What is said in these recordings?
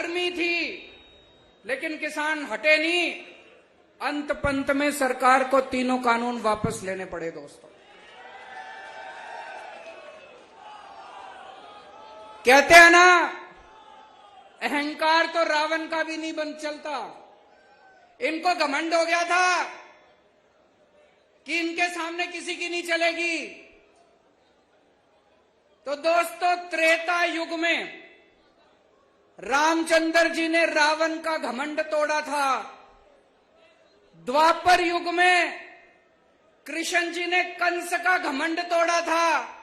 गर्मी थी, लेकिन किसान हटे नहीं। अंत पंत में सरकार को तीनों कानून वापस लेने पड़े दोस्तों। कहते हैं ना, अहंकार तो रावण का भी नहीं बन चलता। इनको घमंड हो गया था कि इनके सामने किसी की नहीं चलेगी। तो दोस्तों, त्रेता युग में रामचंद्र जी ने रावण का घमंड तोड़ा था। द्वापर युग में कृष्ण जी ने कंस का घमंड तोड़ा था।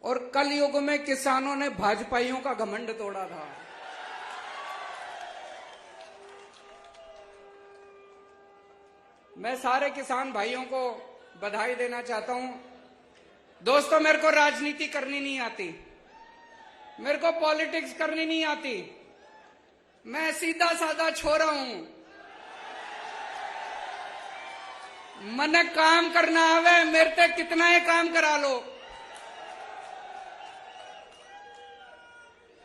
और कल युग में किसानों ने भाजपाइयों का घमंड तोड़ा था। मैं सारे किसान भाइयों को बधाई देना चाहता हूं। दोस्तों, मेरे को राजनीति करनी नहीं आती, मेरे को पॉलिटिक्स करनी नहीं आती। मैं सीधा साधा छोरा हूं। मने काम करना आवे, मेरे से कितना ही काम करा लो।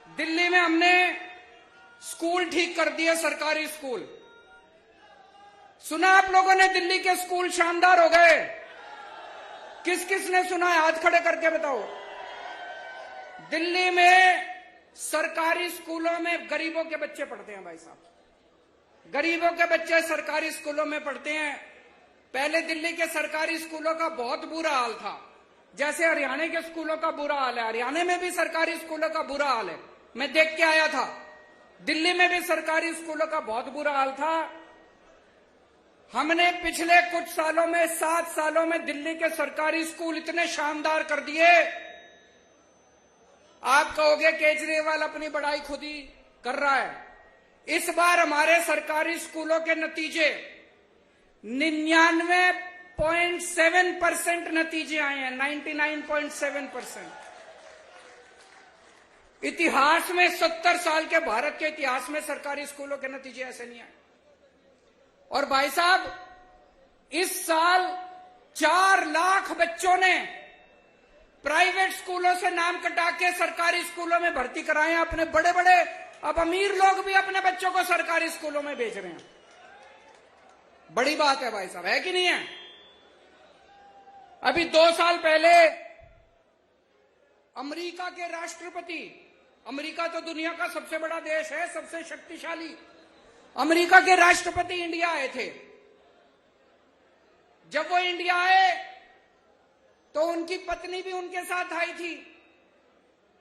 दिल्ली में हमने स्कूल ठीक कर दिए, सरकारी स्कूल। सुना आप लोगों ने दिल्ली के स्कूल शानदार हो गए? किस किस ने सुना है? हाथ खड़े करके बताओ। दिल्ली में सरकारी स्कूलों में गरीबों के बच्चे पढ़ते हैं भाई साहब। गरीबों के बच्चे सरकारी स्कूलों में पढ़ते हैं। पहले दिल्ली के सरकारी स्कूलों का बहुत बुरा हाल था, जैसे हरियाणा के स्कूलों का बुरा हाल है। हरियाणा में भी सरकारी स्कूलों का बुरा हाल है, मैं देख के आया था। दिल्ली में भी सरकारी स्कूलों का बहुत बुरा हाल था। हमने पिछले कुछ सालों में, 7 सालों में दिल्ली के सरकारी स्कूल इतने शानदार कर दिए। आप कहोगे केजरीवाल अपनी बड़ाई खुद ही कर रहा है। इस बार हमारे सरकारी स्कूलों के नतीजे 99.7% नतीजे आए हैं। 99.7%। इतिहास में 70 साल के भारत के इतिहास में सरकारी स्कूलों के नतीजे ऐसे नहीं आए। और भाई साहब, इस साल 4 लाख बच्चों ने प्राइवेट स्कूलों से नाम कटा के सरकारी स्कूलों में भर्ती कराए हैं। अपने बड़े बड़े, अब अमीर लोग भी अपने बच्चों को सरकारी स्कूलों में भेज रहे हैं। बड़ी बात है भाई साहब, है कि नहीं है? अभी 2 साल पहले अमेरिका के राष्ट्रपति, अमेरिका तो दुनिया का सबसे बड़ा देश है, सबसे शक्तिशाली, अमेरिका के राष्ट्रपति इंडिया आए थे। जब वो इंडिया आए तो उनकी पत्नी भी उनके साथ आई थी।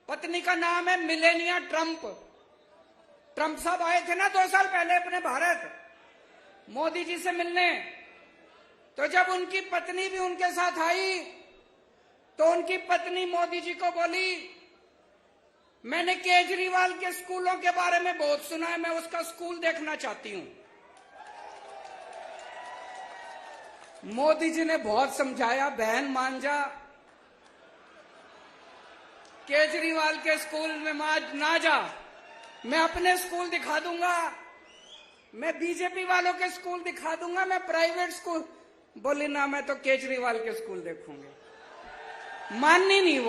पत्नी का नाम है मिलेनिया ट्रंप। ट्रंप साहब आए थे ना 2 साल पहले अपने भारत मोदी जी से मिलने। तो जब उनकी पत्नी भी उनके साथ आई तो उनकी पत्नी मोदी जी को बोली, मैंने केजरीवाल के स्कूलों के बारे में बहुत सुना है, मैं उसका स्कूल देखना चाहती हूं। मोदी जी ने बहुत समझाया, बहन मान जा, केजरीवाल के स्कूल में ना जा, मैं अपने स्कूल दिखा दूंगा, मैं बीजेपी वालों के स्कूल दिखा दूंगा, मैं प्राइवेट स्कूल। बोली ना, मैं तो केजरीवाल के स्कूल देखूंगी। माननी नहीं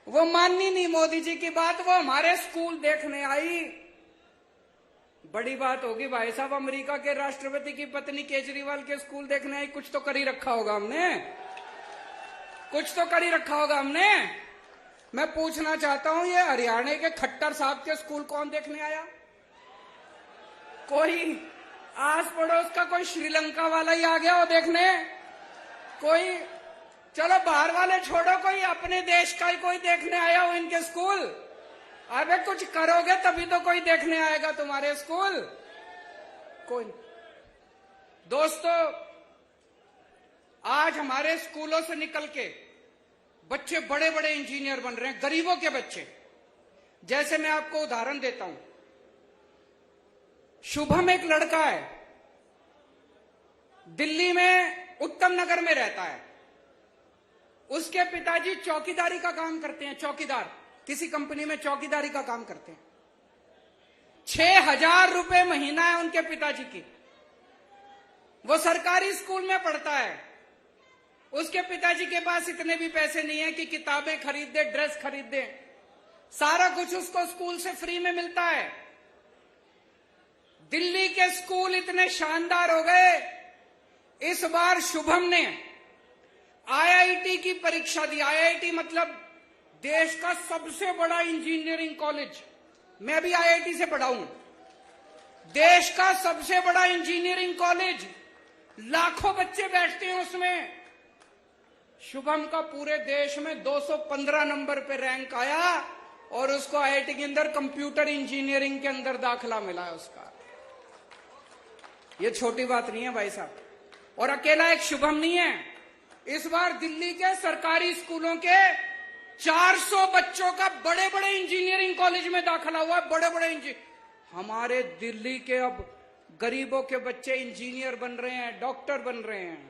वो माननी नहीं मोदी जी की बात। वो हमारे स्कूल देखने आई। बड़ी बात होगी भाई साहब, अमेरिका के राष्ट्रपति की पत्नी केजरीवाल के स्कूल देखने आई। कुछ तो कर ही रखा होगा हमने, कुछ तो कर ही रखा होगा हमने। मैं पूछना चाहता हूं, ये हरियाणा के खट्टर साहब के स्कूल कौन देखने आया? कोई आस पड़ोस का कोई श्रीलंका वाला ही आ गया वो देखने? कोई, चलो बाहर वाले छोड़ो, कोई अपने देश का ही कोई देखने आया हो इनके स्कूल? अबे कुछ करोगे तभी तो कोई देखने आएगा तुम्हारे स्कूल। कोई। दोस्तों, आज हमारे स्कूलों से निकल के बच्चे बड़े बड़े इंजीनियर बन रहे हैं, गरीबों के बच्चे। जैसे मैं आपको उदाहरण देता हूं, शुभम एक लड़का है, दिल्ली में उत्तम नगर में रहता है। उसके पिताजी चौकीदारी का काम करते हैं, चौकीदार, किसी कंपनी में चौकीदारी का काम करते हैं। 6,000 रुपए महीना है उनके पिताजी की। वो सरकारी स्कूल में पढ़ता है। उसके पिताजी के पास इतने भी पैसे नहीं है कि किताबें खरीद दे, ड्रेस खरीद दे। सारा कुछ उसको स्कूल से फ्री में मिलता है। दिल्ली के स्कूल इतने शानदार हो गए, इस बार शुभम ने आईआईटी की परीक्षा दी। आईआईटी मतलब देश का सबसे बड़ा इंजीनियरिंग कॉलेज। मैं भी आईआईटी से पढ़ा हूं। देश का सबसे बड़ा इंजीनियरिंग कॉलेज, लाखों बच्चे बैठते हैं उसमें। शुभम का पूरे देश में 215 नंबर पे रैंक आया और उसको आईआईटी के अंदर कंप्यूटर इंजीनियरिंग के अंदर दाखिला मिला है उसका। ये छोटी बात नहीं है भाई साहब। और अकेला एक शुभम नहीं है, इस बार दिल्ली के सरकारी स्कूलों के 400 बच्चों का बड़े बड़े इंजीनियरिंग कॉलेज में दाखिला हुआ है। बड़े बड़े हमारे दिल्ली के अब गरीबों के बच्चे इंजीनियर बन रहे हैं, डॉक्टर बन रहे हैं।